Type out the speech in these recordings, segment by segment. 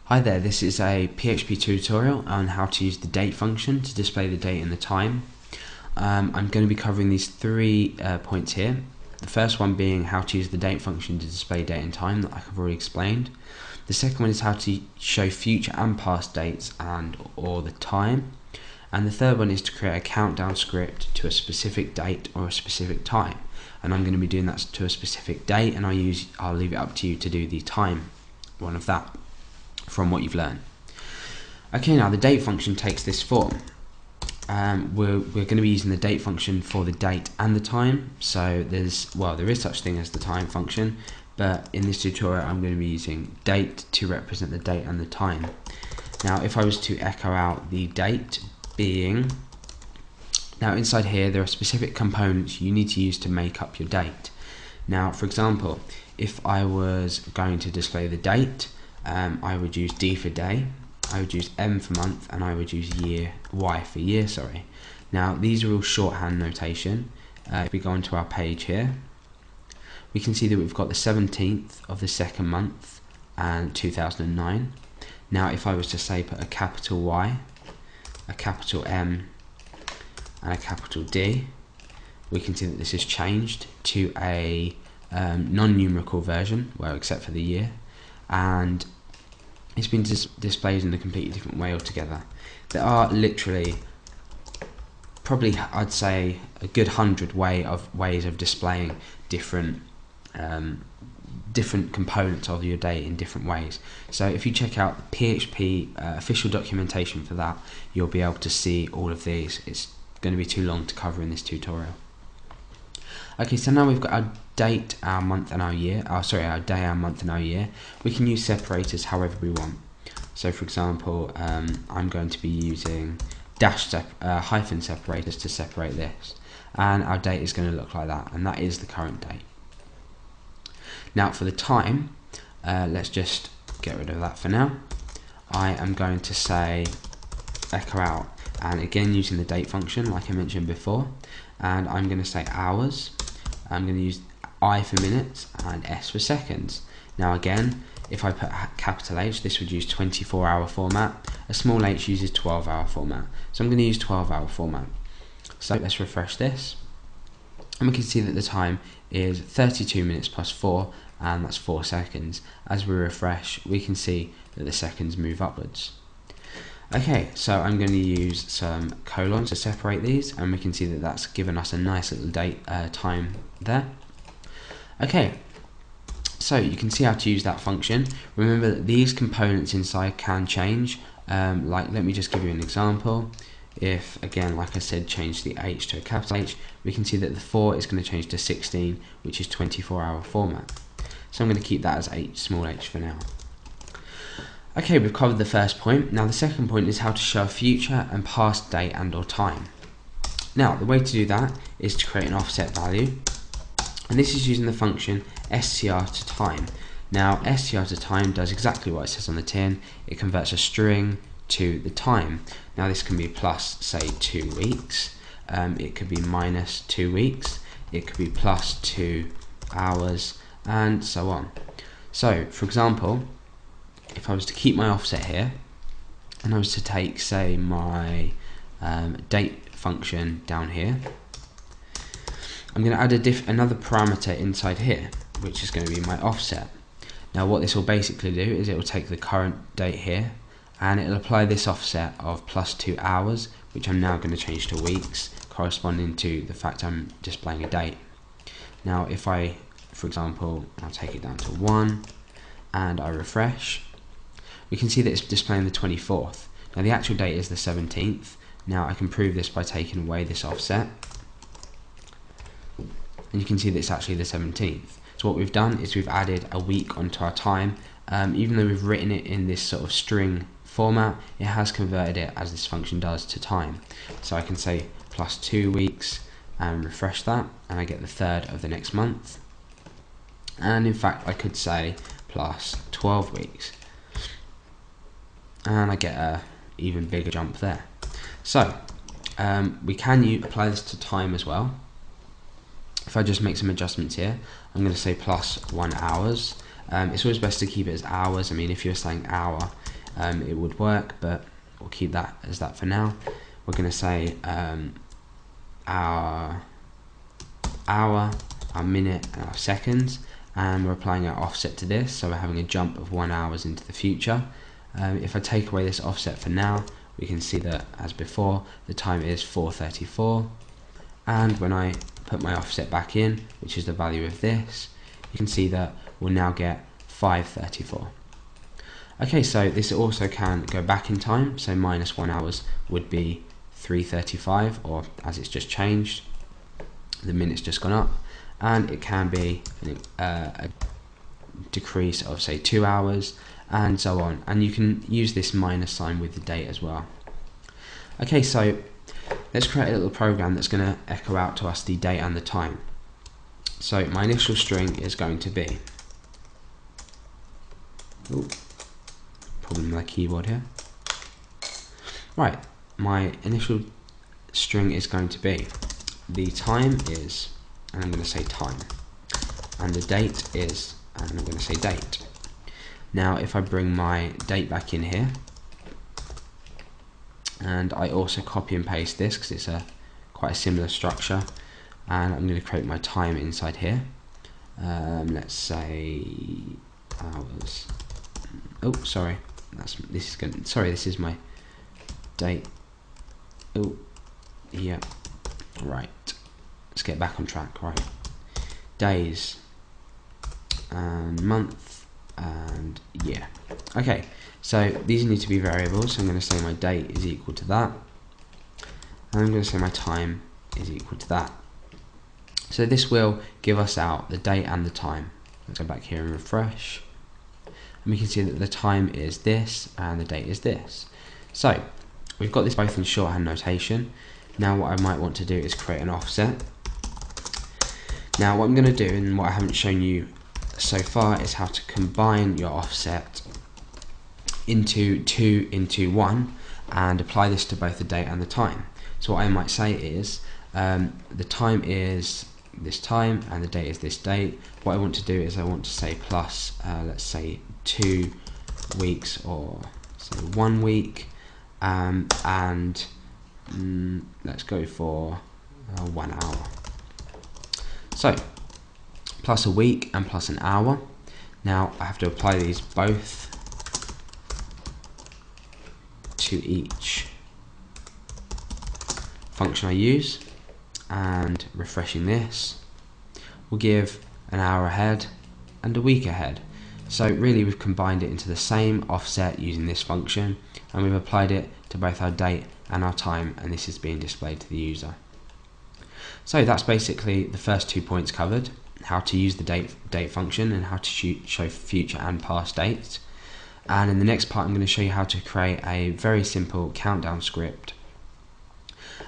Hi there, this is a PHP tutorial on how to use the date function to display the date and the time. I'm going to be covering these three points here. The first one being how to use the date function to display date and time, that I've already explained. The second one is how to show future and past dates or the time. And the third one is to create a countdown script to a specific date or a specific time. And I'm going to be doing that to a specific date, and I'll leave it up to you to do the time one of that from what you've learned. Okay, now the date function takes this form. We're going to be using the date function for the date and the time. So there is such thing as the time function, but in this tutorial I'm going to be using date to represent the date and the time. Now if I was to echo out the date being, now inside here there are specific components you need to use to make up your date. Now for example, if I was going to display the date, I would use D for day, I would use M for month, and I would use Y for year, sorry. Now these are all shorthand notation. If we go onto our page here, we can see that we've got the 17th of the second month and 2009. Now if I was to say put a capital Y, a capital M and a capital D, we can see that this has changed to a non-numerical version, well except for the year, and it's been displayed in a completely different way altogether. There are literally probably, I'd say, a good 100 ways of displaying different components of your date in different ways. So if you check out the PHP official documentation for that, you'll be able to see all of these. It's going to be too long to cover in this tutorial. Okay, so now we've got our date, our month and our year, our day, our month and our year. We can use separators however we want. So for example, I'm going to be using hyphen separators to separate this. And our date is going to look like that, and that is the current date. Now for the time, let's just get rid of that for now. I am going to say echo out, and again using the date function like I mentioned before, and I'm going to say hours. I'm going to use I for minutes and S for seconds. Now again, if I put capital H, this would use 24-hour format. A small h uses 12-hour format. So I'm going to use 12-hour format. So let's refresh this. And we can see that the time is 32 minutes plus 4, and that's 4 seconds. As we refresh, we can see that the seconds move upwards. Okay, so I'm going to use some colons to separate these, and we can see that that's given us a nice little date time there. Okay, so you can see how to use that function. Remember that these components inside can change. Like, let me just give you an example. If, again, like I said, change the H to a capital H, we can see that the 4 is going to change to 16, which is 24-hour format. So I'm going to keep that as small h for now. Okay, we've covered the first point. Now the second point is how to show a future and past date and or time. Now the way to do that is to create an offset value, and this is using the function str to time. Now str to time does exactly what it says on the tin. It converts a string to the time. Now this can be plus, say, 2 weeks, it could be minus 2 weeks, it could be plus 2 hours, and so on. So for example, if I was to keep my offset here, and I was to take, say, my date function down here, I'm going to add another parameter inside here, which is going to be my offset. Now what this will basically do is it will take the current date here, and it will apply this offset of plus 2 hours, which I'm now going to change to weeks, corresponding to the fact I'm displaying a date. Now if I, for example, I'll take it down to 1, and I refresh, we can see that it's displaying the 24th. Now the actual date is the 17th. Now I can prove this by taking away this offset, and you can see that it's actually the 17th. So what we've done is we've added a week onto our time. Even though we've written it in this sort of string format, it has converted it, as this function does, to time. So I can say plus 2 weeks and refresh that, and I get the 3rd of the next month. And in fact I could say plus 12 weeks. And I get a even bigger jump there. So we can apply this to time as well. If I just make some adjustments here, I'm going to say plus 1 hours, It's always best to keep it as hours. I mean, if you're saying hour, it would work, but we'll keep that as that for now. We're going to say our hour, our minute, and our seconds, and we're applying our offset to this, so we're having a jump of 1 hour into the future. If I take away this offset for now, we can see that, as before, the time is 4:34, and when I put my offset back in, which is the value of this, you can see that we'll now get 5:34. Okay, so this also can go back in time, so minus 1 hours would be 3:35, or as it's just changed, the minute's just gone up, and it can be a decrease of, say, 2 hours, and so on. And you can use this minus sign with the date as well. Okay, so let's create a little program that's going to echo out to us the date and the time. So my initial string is going to be, problem with my keyboard here. Right, my initial string is going to be, the time is, and I'm going to say time, and the date is, and I'm going to say date. Now if I bring my date back in here, and I also copy and paste this because it's quite a similar structure, and I'm going to create my time inside here. Let's say hours. Oh, sorry, this is my date. Oh, yeah, right. Let's get back on track. Right, days and month and year. Okay, so these need to be variables. So I'm going to say my date is equal to that, and I'm going to say my time is equal to that. So this will give us out the date and the time. Let's go back here and refresh, and we can see that the time is this and the date is this. So we've got this both in shorthand notation. Now what I might want to do is create an offset. Now what I'm going to do, and what I haven't shown you so far, is how to combine your offset into 2 into 1 and apply this to both the date and the time. So what I might say is the time is this time and the date is this date. What I want to do is I want to say plus let's say 2 weeks, or say 1 week, and let's go for 1 hour. So plus a week and plus an hour. Now I have to apply these both to each function I use, and refreshing this will give an hour ahead and a week ahead. So really we've combined it into the same offset using this function, and we've applied it to both our date and our time, and this is being displayed to the user. So that's basically the first 2 points covered: how to use the date function and how to show future and past dates. And in the next part I'm going to show you how to create a very simple countdown script,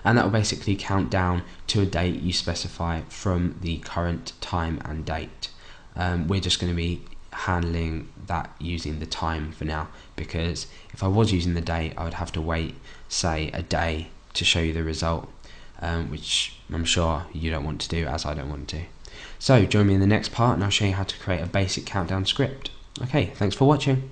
and that will basically count down to a date you specify from the current time and date. We're just going to be handling that using the time for now, because if I was using the date I would have to wait, say, a day to show you the result, which I'm sure you don't want to do, as I don't want to. So join me in the next part and I'll show you how to create a basic countdown script. Okay, thanks for watching.